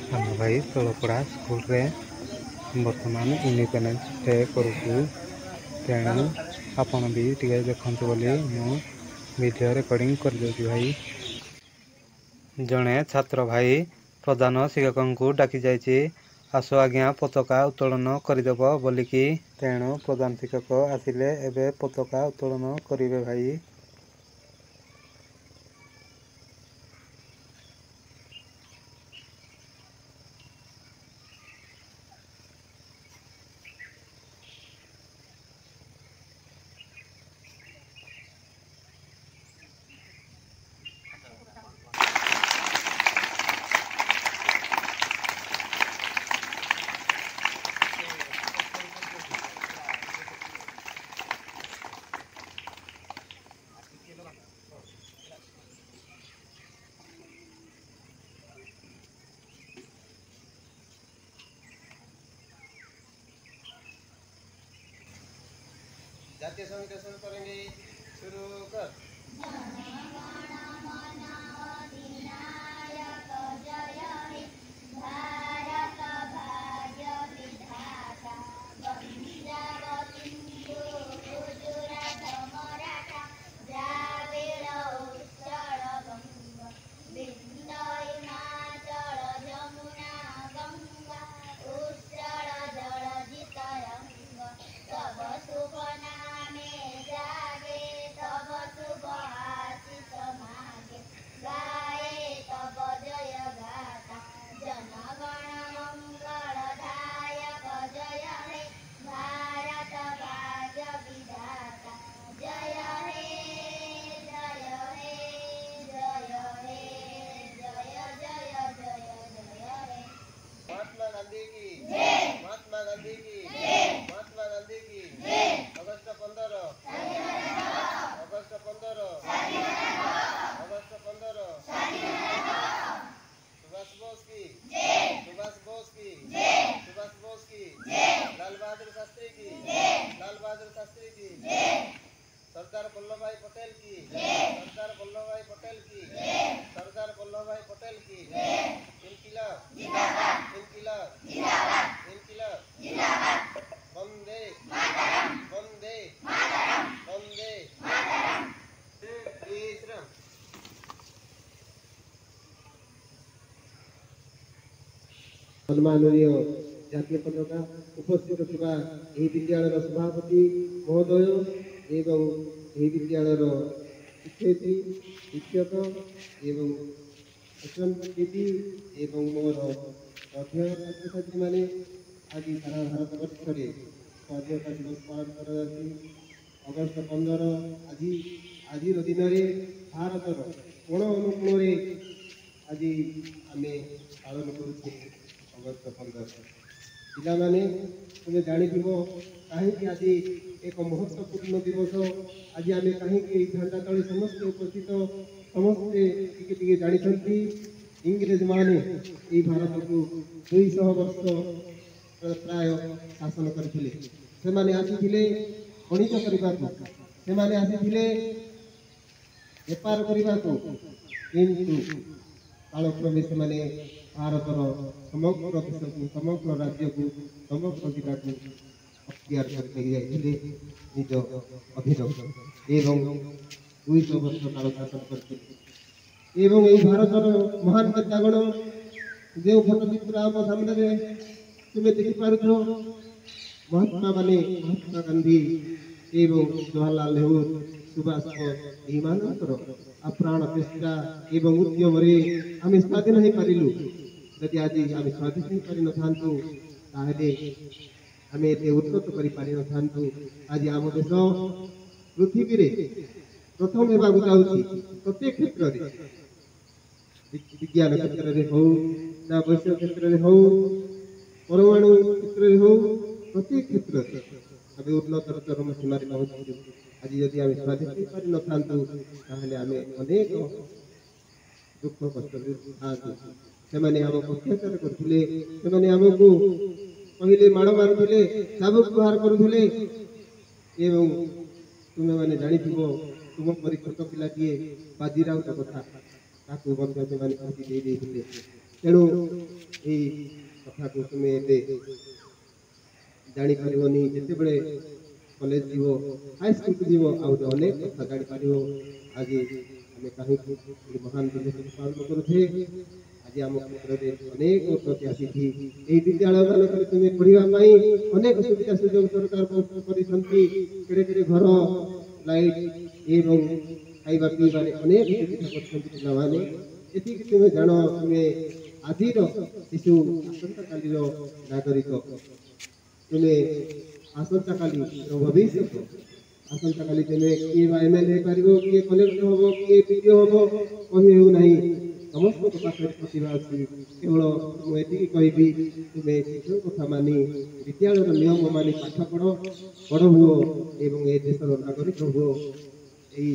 आम भाई तलपड़ा स्कूल रे बर्तमान इंडिपेंडेंस डे करूँ तेणु आपण भी टे देखु बोली मु वीडियो रिकॉर्डिंग कर दउची भाई। जड़े छात्र भाई प्रधान शिक्षक को डाकी जाइए आस आज्ञा पताका उत्तोलन करदेव बोलिकी तेणु प्रधान शिक्षक आसिले एवं पताका उत्तोलन करेंगे भाई। जातीय संगीत शुरू करेंगे। शुरू कर। महात्मा गांधी की महात्मा गांधी की महात्मा गांधी की अगस्त 15 अगस्त 15 अगस्त 15 सुभाष बोस की सुभाष बोस की सुभाष बोस की लाल बहादुर शास्त्री की लाल बहादुर शास्त्री की सरदार वल्लभ भाई पटेल की सरदार वल्लभ भाई पटेल की सरदार वल्लभ भाई पटेल की इनकिलाब इनकिलाब इनकिलाब वंदे वंदे वंदे श्रीराम। सम्माननीय जातीय पताका उपस्थित थिबा एही विद्यालयर सभापति महोदय एवं एही विद्यालयर शिक्षयित्री शिक्षक एवं दीदी एवं मोर अध्ययन छात्र छात्री मैंने आज सारा भारत वर्ष में स्वाधीनता दिवस पालन कर अगस्त 15 आज दिन में भारतर कोण अनुकूल आज आम पालन करुचे अगस्त 15 पिला माने तुम्हें जानी कहीं आज एक महत्वपूर्ण दिवस आज आम कहीं झंडा तले समस्ते उपस्थित समस्ते टिके जानी इंग्रेज माने ये भारत को 200 वर्ष प्राय शासन करथिले से माने आसीथिले खनिज करबा को से माने आसीथिले व्यापार करबा को किंतु कालक्रमे से माने भारतर समग्र देश को समग्र राज्य को समग्र जिला को अख्तियार करते जाइथिले निज अधीन एवं 200 वर्ष काल शासन करथिले एवं ये भारतर महान नेतागण जो फोटोचित्र आम सामने तुम्हें देखिपार महात्मा माने महात्मा गांधी एवं जवाहरलाल नेहरू सुभाष बोस एमानकर अप्राण चेष्टा एवं उद्यम आम स्वाधीन हो पारिलु जदि आज आम स्वाधीन हो पारि नथांतु ताहेले आम एते उन्नत करि पारि नथांतु आज आम देश पृथ्वी रे प्रथम हेबाकु जाउछि प्रत्येक क्षेत्र रे विज्ञान क्षेत्र में हो ना वैश्य क्षेत्र में हो परमाणु क्षेत्र में हो प्रत्येक क्षेत्र आम उन्नत चरम सीमार पहुँचु आज जदि आम स्वाधीन हो पारि नथांतु ताहेले आम अनेक दुख कष्ट से आम अत्याचार करथिले से आमको कहले माड़ मारुले चाबुक प्रहार करुले एवं तुम्हें मैंने जानी तुम परी छोट पिलाटीए बाजीराउत कथा ताकू फाँसी दे तेणु এই କଥାକୁ ତୁମେ ଏବେ ଜାଣିପାରିବନି। ଯେତେବେଳେ କଲେଜ ଯିବ, ହାଇସ୍କୁଲକୁ ଯିବ, ଆହୁରି ଅନେକ କଥା ଜାଣିପାରିବ। ଆଜି ଆମେ କାହିଁକି ଏହି ମହାନ ଦିବସକୁ ପାଳନ କରୁଛେ? ଆଜି ଆମ କ୍ଷେତ୍ରରେ ଅନେକ ଉନ୍ନତି ଆସିଛି। ଏହି ବିଦ୍ୟାଳୟମାନଙ୍କରେ ତୁମେ ପଢ଼ିବା ପାଇଁ ଅନେକ ସୁବିଧା ସୁଯୋଗ ସରକାର କରିଛନ୍ତି। କେଡ଼େ କେଡ଼େ ଘର, ଲାଇଟ୍ ଏବଂ ଖାଇବା ପିଇବାରେ ଅନେକ ସୁବିଧା କରିଛନ୍ତି ପିଲାମାନେ। ଏତିକି ତୁମେ ଜାଣ, ତୁମେ ଆଜିର ଶିଶୁ ଆସନ୍ତାକାଲିର ନାଗରିକ। ତୁମେ ଆସନ୍ତାକାଲିର ଭବିଷ୍ୟତ। ଆସନ୍ତାକାଲି ତୁମେ କିଏ ବା MLA ହେଇପାରିବ, କିଏ କଲେକ୍ଟର ହେବ, କିଏ PDO ହେବ, କହି ହେଉନାହିଁ। ସମସ୍ତଙ୍କ ପାଖରେ ପ୍ରତିଭା ଅଛି। କେବଳ ମୁଁ ଏତିକି କହିବି, ତୁମେ ଶିକ୍ଷକ କଥା ମାନି, ବିଦ୍ୟାଳୟର ନିୟମ ମାନି ପାଠ ପଢ଼, ବଡ଼ ହୁଅ ଏବଂ ଏ ଦେଶର ନାଗରିକ ହୁଅ। ଏହି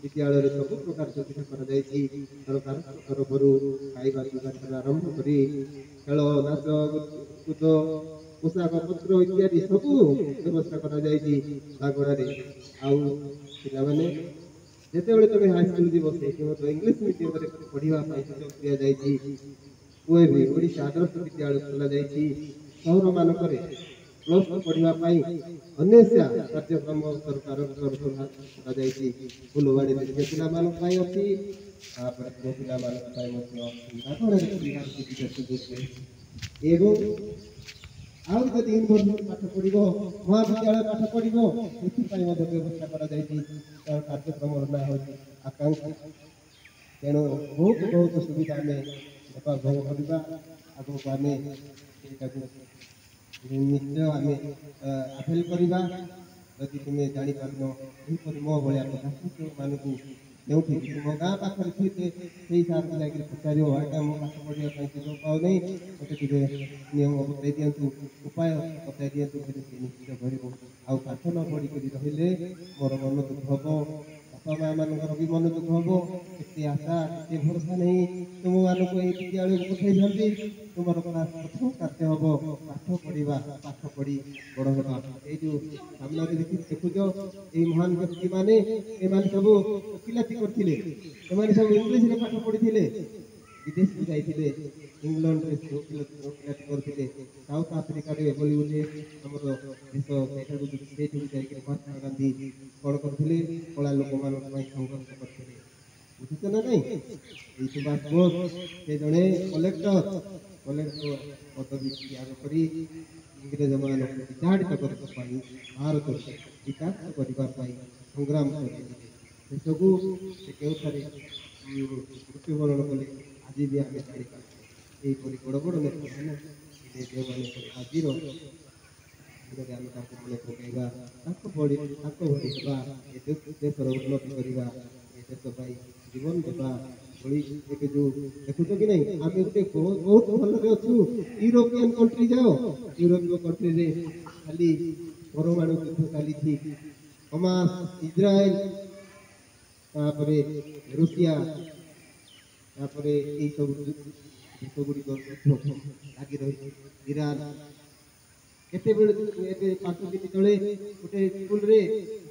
ବିଦ୍ୟାଳୟରେ ସବୁ ପ୍ରକାର ସୁବିଧା କରାଯାଇଛି ସରକାରଙ୍କ ତରଫରୁ। ଖାଇବା ପିଇବା ଠାରୁ ଆରମ୍ଭ କରି ଖେଳ, ନାଚ, କୁଦ, ପୋଷାକ ପତ୍ର ଇତ୍ୟାଦି ସବୁ ବ୍ୟବସ୍ଥା କରାଯାଇଛି ମାଗଣାରେ। ଆଉ ପିଲାମାନେ ଯେତେବେଳେ ତୁମେ ହାଇସ୍କୁଲ ଯିବ, ସେଇଠି ମଧ୍ୟ ଇଂଲିଶ ମିଡ଼ିୟମରେ ପଢ଼ିବା ପାଇଁ ସୁଯୋଗ ଦିଆଯାଇଛି। OAV ଓଡ଼ିଶା ଆଦର୍ଶ ବିଦ୍ୟାଳୟ ଖୋଲାଯାଇଛି। ସହରମାନଙ୍କରେ ପ୍ଲସ୍ ଟୁ ପଢ଼ିବା ପାଇଁ ଅନେକ କାର୍ଯ୍ୟକ୍ରମ ସରକାରଙ୍କ ତରଫରୁ କରାଯାଇଛି। ଫୁଲବାଣୀରେ ଝିଅ ପିଲାମାନଙ୍କ ପାଇଁ ଅଛି, ତାପରେ ପୁଅ ପିଲାମାନଙ୍କ ପାଇଁ ମଧ୍ୟ ମାଗଣାରେ ପଢ଼ିବାର ସୁବିଧା ସୁଯୋଗ ରହିଛି। ଏବଂ ଆଉ ଯଦି ୟୁନିଭର୍ସିଟି ପାଠ ପଢ଼ିବ, ମହାବିଦ୍ୟାଳୟ ପାଠ ପଢ଼ିବ, ସେଥିପାଇଁ ମଧ୍ୟ ବ୍ୟବସ୍ଥା କରାଯାଇଛି। ତାର କାର୍ଯ୍ୟକ୍ରମର ନାଁ ହେଉଛି ଆକାଂକ୍ଷା। ତେଣୁ ବହୁତ ସୁବିଧା ଆମେ ଭୋଗ କରିବା। ଆଗକୁ ଆମେ ସେଇଟାକୁ ନିଶ୍ଚୟ ଆମେ ଆଭେଲ କରିବା। ଯଦି ତୁମେ ଜାଣିପାରିନ, ଏହିପରି ମୋ ଭଳିଆ ପ୍ରଶାସକମାନଙ୍କୁ ଯେଉଁଠି ତୁମ ଗାଁ ପାଖରେ ଥିବେ, ସେଇ ସାର୍ଙ୍କୁ ଯାଇକରି ପଚାରିବ, ଆଜ୍ଞା ମୁଁ ପାଠ ପଢ଼ିବା ପାଇଁ ସୁଯୋଗ ପାଉନାହିଁ, ମୋତେ ଟିକେ ନିୟମ ବତାଇ ଦିଅନ୍ତୁ, ଉପାୟ ବତାଇ ଦିଅନ୍ତୁ, ବୋଲି ସେ ନିଶ୍ଚିତ କରିବ। ଆଉ ପାଠ ନ ପଢ଼ିକରି ରହିଲେ ମୋର ମନ ଦୁଃଖ ହେବ, ବାପା ମା ମାନଙ୍କର ବି ମନ ଦୁଃଖ ହେବ। କେତେ ଆଶା, କେତେ ଭରସା ନେଇ ତୁମମାନଙ୍କୁ ଏହି ବିଦ୍ୟାଳୟକୁ ପଠାଇଛନ୍ତି। ତୁମର ପ୍ରଥମ କାର୍ଯ୍ୟ ହେବ ପାଠ ପଢ଼ିବା, ପାଠ ପଢ଼ି ବଡ଼ ହେବା। ଏଇ ଯେଉଁ ସାମ୍ନାରେ ଦେଖୁଛ, ଏଇ ମହାନ ବ୍ୟକ୍ତିମାନେ, ଏମାନେ ସବୁ ଓକିଲାତି କରିଥିଲେ, ଏମାନେ ସବୁ ଇଂଲିଶରେ ପାଠ ପଢ଼ିଥିଲେ, ବିଦେଶକୁ ଯାଇଥିଲେ, ଇଂଲଣ୍ଡରେ ଓକିଲାତି କରିଥିଲେ, ସାଉଥ ଆଫ୍ରିକାରେ ବଲିଉଡ଼ରେ ଆମର ଦେଶ ସେଇଠାକୁ ଯାଇକରି ମହାତ୍ମା ଗାନ୍ଧୀ କ'ଣ କରିଥିଲେ? କଳା ଲୋକମାନଙ୍କ ପାଇଁ ସଂଘର୍ଷ କରିଥିଲେ। ବୁଝୁଛ ନା ନାଇଁ? ଏଇ ସୁଭାଷ ବୋଷ, ସେ ଜଣେ କଲେକ୍ଟର ପଦବୀ ତ୍ୟାଗ କରି ଇଂରେଜମାନଙ୍କୁ ବିତାଡ଼ିତ କରିବା ପାଇଁ, ଭାରତକୁ ବିକାଶ କରିବା ପାଇଁ ସଂଗ୍ରାମ କରିଥିଲେ। ସେସବୁ ସେ କେଉଁଠାରେ ମୃତ୍ୟୁବରଣ କଲେ ଆଜି ବି ଆମେ ଜାଣିପାରୁଛୁ। ଏହିପରି ବଡ଼ ବଡ଼ ନେତାମାନେ ଯେଉଁମାନଙ୍କର ଆଜିର ଦିନରେ ଆମେ ତାଙ୍କୁ ମନେ ପକାଇବା, ତାଙ୍କ ଭଳି ହେବା, ଏ ଦେଶର ଉନ୍ନତି କରିବା, ଏ ଦେଶ ପାଇଁ ଜୀବନ ଦେବା ଭଳି। ଏବେ ଯେଉଁ ଦେଖୁଛ କି ନାହିଁ, ଆମେ ଗୋଟେ ବହୁତ ଭଲରେ ଅଛୁ। ୟୁରୋପିଆନ କଣ୍ଟ୍ରି ଯାଅ, ୟୁରୋପୀୟ କଣ୍ଟ୍ରିରେ ଖାଲି ପରମାଣୁ ଯୁଦ୍ଧ ଚାଲିଛି। ହମାସ, ଇସ୍ରାଏଲ, ତାପରେ ରୁଷିଆ, ତାପରେ ଏଇସବୁ ଦେଶଗୁଡ଼ିକ ଲାଗି ରହିଛି। ଇରାନ, କେତେବେଳେ ଏବେ 5 ଦିନ ତଳେ ଗୋଟେ ସ୍କୁଲରେ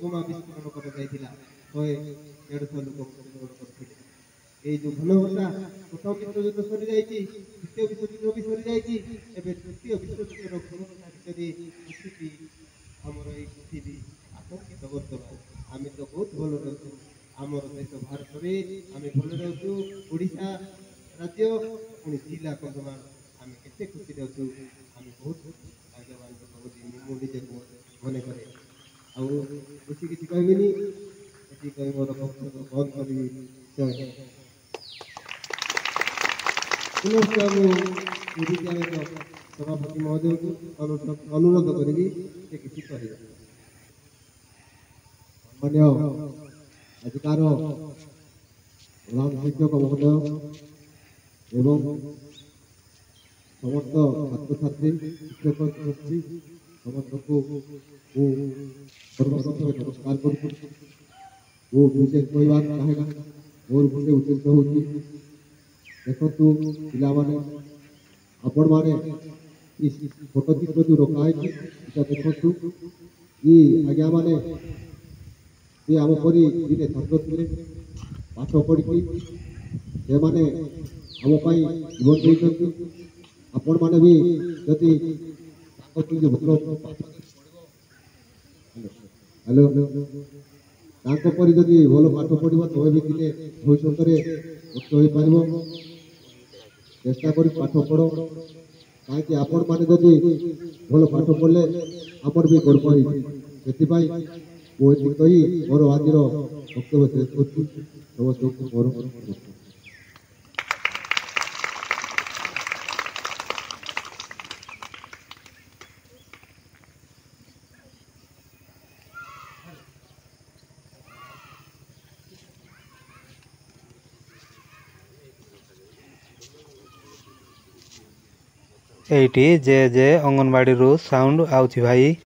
ବୋମା ବିସ୍ଫୋରଣ କରାଯାଇଥିଲା, 100-150 ଲୋକ ମୃତ୍ୟୁବରଣ କରିଥିଲେ। ଏଇ ଯେଉଁ ଘନଘଟା, ପ୍ରଥମ ବିଶ୍ୱଯୁଦ୍ଧ ସରିଯାଇଛି, ଦ୍ୱିତୀୟ ବିଶ୍ୱଯୁଦ୍ଧ ବି ସରିଯାଇଛି, ଏବେ ତୃତୀୟ ବିଶ୍ୱଯୁଦ୍ଧର ଘନଘଟା ଭିତରେ ପୃଥିବୀ, ଆମର ଏଇ ପୃଥିବୀ ଆତଙ୍କିତ ବର୍ତ୍ତମାନ। ଆମେ ତ ବହୁତ ଭଲରେ ଅଛୁ, ଆମର ଦେଶ ଭାରତରେ ଆମେ ଭଲରେ ଅଛୁ। ଓଡ଼ିଶା ରାଜ୍ୟ, ପୁଣି ଜିଲ୍ଲା କନ୍ଧମାଳ, ଆମେ କେତେ ଖୁସିରେ ଅଛୁ। ଆମେ ବହୁତ ଭାଗ୍ୟବାନ ବୋଲି ମୁଁ ନିଜକୁ ମନେ କରେ। ଆଉ ବେଶୀ କିଛି କହିବିନି, ଏଠି କହି ମୋର ବକ୍ତବ୍ୟ ବନ୍ଦ କରିବି। ପୁନଶ୍ଚ ମୁଁ ଏ ବିଦ୍ୟାଳୟର ସଭାପତି ମହୋଦୟଙ୍କୁ ଅନୁରୋଧ କରିବି ସେ କିଛି କହିବେ। ଅନ୍ୟ ଆଜିକାର ପ୍ରଧାନ ଶିକ୍ଷକ ମହୋଦୟ ଏବଂ ସମସ୍ତ ଛାତ୍ରଛାତ୍ରୀ, ଶିକ୍ଷକ ଶିକ୍ଷୟିତ୍ରୀ ସମସ୍ତଙ୍କୁ ମୁଁ ସର୍ବପ୍ରଥମେ ନମସ୍କାର କରୁଛି। ମୁଁ ବିଶେଷ କହିବାର ଚାହେଁନା, ମୋର ଗୋଟେ ଉଦ୍ଦେଶ୍ୟ ହେଉଛି, ଦେଖନ୍ତୁ ପିଲାମାନେ, ଆପଣମାନେ ଫଟୋଚିତ୍ର ଯେଉଁ ରଖା ହେଇଛି ଏଇଟା ଦେଖନ୍ତୁ। ଇ ଆଜ୍ଞାମାନେ ସେ ଆମ ପରି ଦିନେ ଛାତ୍ର ଥିଲେ, ପାଠ ପଢ଼ିକି ସେମାନେ ଆମ ପାଇଁ ଜୀବନ ଦେଇଛନ୍ତି। आपण माने भी जति ताको भल हेलो ताको परि जदि भल पाठ पढ़िबो तबे भी दिने भविष्य रे उच्च होई पारिबो चेष्टा करी पाठ पढ़ो काहे आपण माने जदि भल पाठ पढ़ले हमर भी गर्व होई सेति पई वो कही मोर आजिर वक्तव्य शेष करछि समस्त मोर एटी जे जे अंगनवाड़ी रू साउंड आउछि भाई।